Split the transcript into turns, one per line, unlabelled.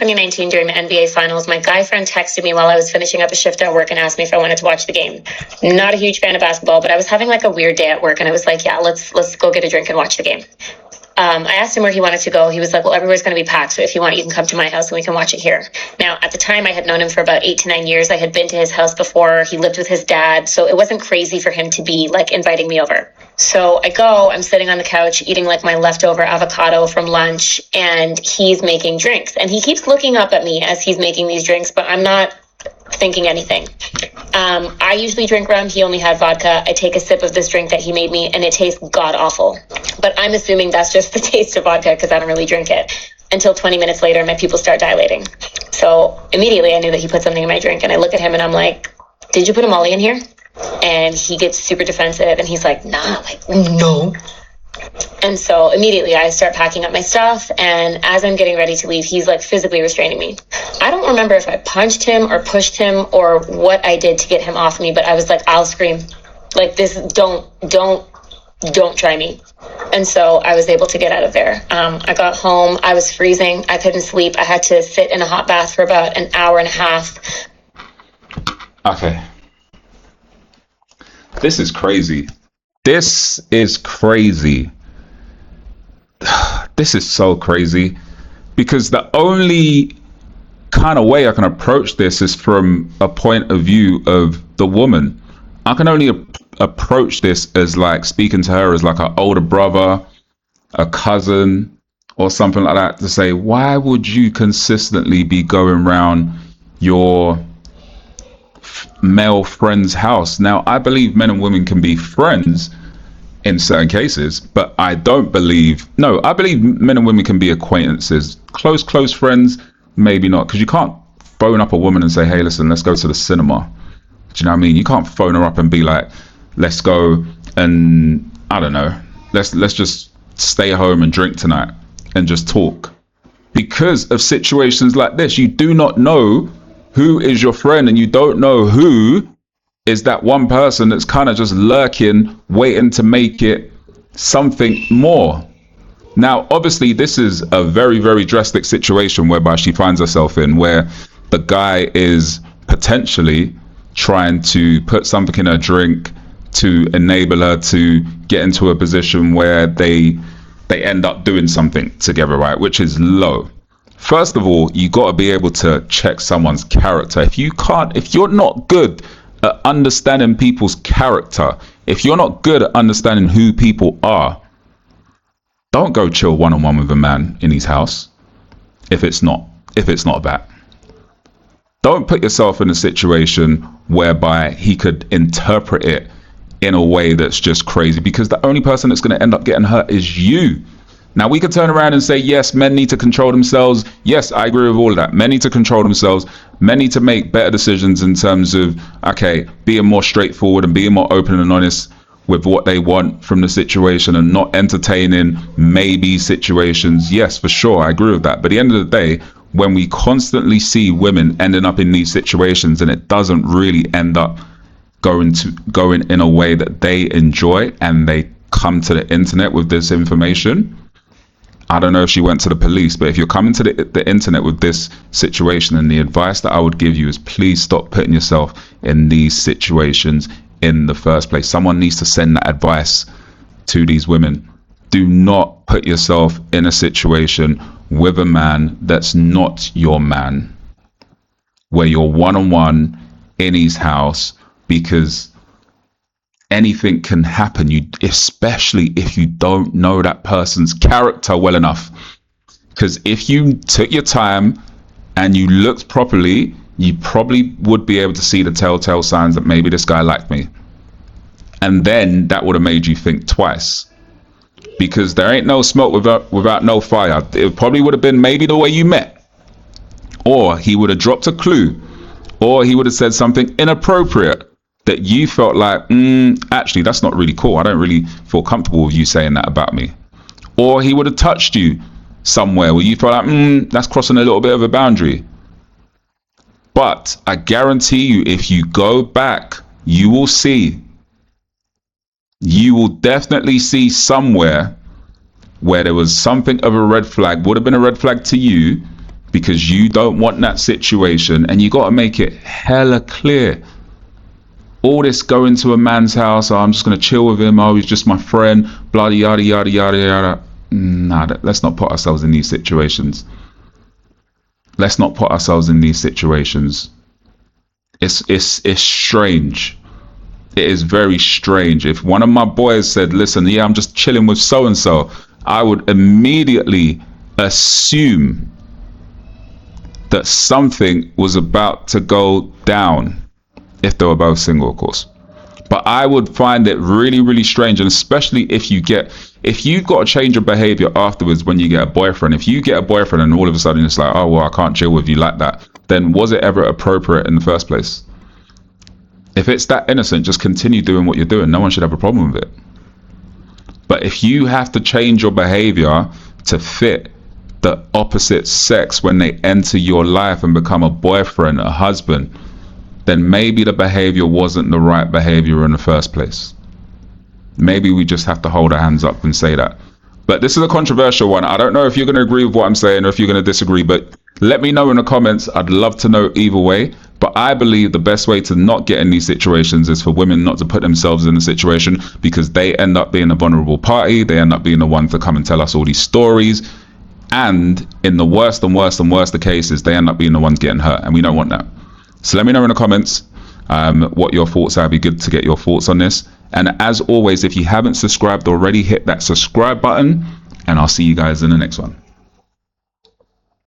2019 during the NBA Finals, my guy friend texted me while I was finishing up a shift at work and asked me if I wanted to watch the game. Not a huge fan of basketball, but I was having like a weird day at work, and I was like, yeah, let's go get a drink and watch the game. I asked him where he wanted to go. He was like, well, everywhere's going to be packed, so if you want, you can come to my house and we can watch it here. Now, at the time, I had known him for about 8 to 9 years. I had been to his house before. He lived with his dad, so it wasn't crazy for him to be like inviting me over. So I go, I'm sitting on the couch eating like my leftover avocado from lunch, and he's making drinks. And he keeps looking up at me as he's making these drinks, but I'm not thinking anything. I usually drink rum. He only had vodka. I take a sip of this drink that he made me, and it tastes god awful. But I'm assuming that's just the taste of vodka because I don't really drink it. Until 20 minutes later, my pupils start dilating. So immediately I knew that he put something in my drink, and I look at him and I'm like, did you put a Molly in here? And he gets super defensive and he's like, nah, like, no. And so immediately I start packing up my stuff, and as I'm getting ready to leave, he's like physically restraining me. I don't remember if I punched him or pushed him or what I did to get him off me, but I was like, I'll scream. Like, this, don't try me. And so I was able to get out of there. I got home, I was freezing, I couldn't sleep. I had to sit in a hot bath for about an hour and a half.
Okay. This is crazy. This is crazy. This is so crazy, because the only kind of way I can approach this is from a point of view of the woman. I can only approach this as like speaking to her as like an older brother, a cousin, or something like that, to say, why would you consistently be going around your male friend's house? Now, I believe men and women can be friends in certain cases, but I don't believe, no, I believe men and women can be acquaintances. Close friends, maybe not, because you can't phone up a woman and say, hey, listen, let's go to the cinema. Do you know what I mean? You can't phone her up and be like, let's go and, I don't know, let's just stay home and drink tonight and just talk. Because of situations like this, you do not know who is your friend, and you don't know who is that one person that's kind of just lurking, waiting to make it something more. Now, obviously, this is a very, very drastic situation whereby she finds herself in, where the guy is potentially trying to put something in her drink to enable her to get into a position where they end up doing something together, right? Which is low. First of all, you got to be able to check someone's character. If you're not good at understanding people's character, if you're not good at understanding who people are, don't go chill one-on-one with a man in his house if it's not that. Don't put yourself in a situation whereby he could interpret it in a way that's just crazy, because the only person that's going to end up getting hurt is you. Now, we could turn around and say, yes, men need to control themselves. Yes, I agree with all of that. Men need to control themselves. Men need to make better decisions in terms of, okay, being more straightforward and being more open and honest with what they want from the situation, and not entertaining maybe situations. Yes, for sure, I agree with that. But at the end of the day, when we constantly see women ending up in these situations and it doesn't really end up going in a way that they enjoy, and they come to the internet with this information, I don't know if she went to the police, but if you're coming to the internet with this situation, and the advice that I would give you is, please stop putting yourself in these situations in the first place. Someone needs to send that advice to these women. Do not put yourself in a situation with a man that's not your man, where you're one-on-one in his house, because anything can happen, especially if you don't know that person's character well enough. Because if you took your time and you looked properly, you probably would be able to see the telltale signs that maybe this guy liked me. And then that would have made you think twice. Because there ain't no smoke without no fire. It probably would have been maybe the way you met. Or he would have dropped a clue. Or he would have said something inappropriate that you felt like, actually, that's not really cool. I don't really feel comfortable with you saying that about me. Or he would have touched you somewhere where you felt like, that's crossing a little bit of a boundary. But I guarantee you, if you go back, you will definitely see somewhere where there was something of a red flag, would have been a red flag to you, because you don't want that situation, and you got to make it hella clear. All this going to a man's house, oh, I'm just going to chill with him, oh, he's just my friend, blah, yada, yada, yada, yada. Nah, let's not put ourselves in these situations. Let's not put ourselves in these situations. It's strange. It is very strange. If one of my boys said, listen, yeah, I'm just chilling with so and so, I would immediately assume that something was about to go down, if they were both single, of course. But I would find it really, really strange, and especially if you've got to change your behavior afterwards when you get a boyfriend. If you get a boyfriend and all of a sudden it's like, oh, well, I can't chill with you like that, then was it ever appropriate in the first place? If it's that innocent, just continue doing what you're doing. No one should have a problem with it. But if you have to change your behavior to fit the opposite sex when they enter your life and become a boyfriend, a husband, then maybe the behavior wasn't the right behavior in the first place. Maybe we just have to hold our hands up and say that. But this is a controversial one. I don't know if you're going to agree with what I'm saying or if you're going to disagree, but let me know in the comments. I'd love to know either way. But I believe the best way to not get in these situations is for women not to put themselves in a situation, because they end up being a vulnerable party. They end up being the ones to come and tell us all these stories. And in the worst and worst and worst of cases, they end up being the ones getting hurt. And we don't want that. So let me know in the comments what your thoughts are. It'd be good to get your thoughts on this. And as always, if you haven't subscribed already, hit that subscribe button, and I'll see you guys in the next one.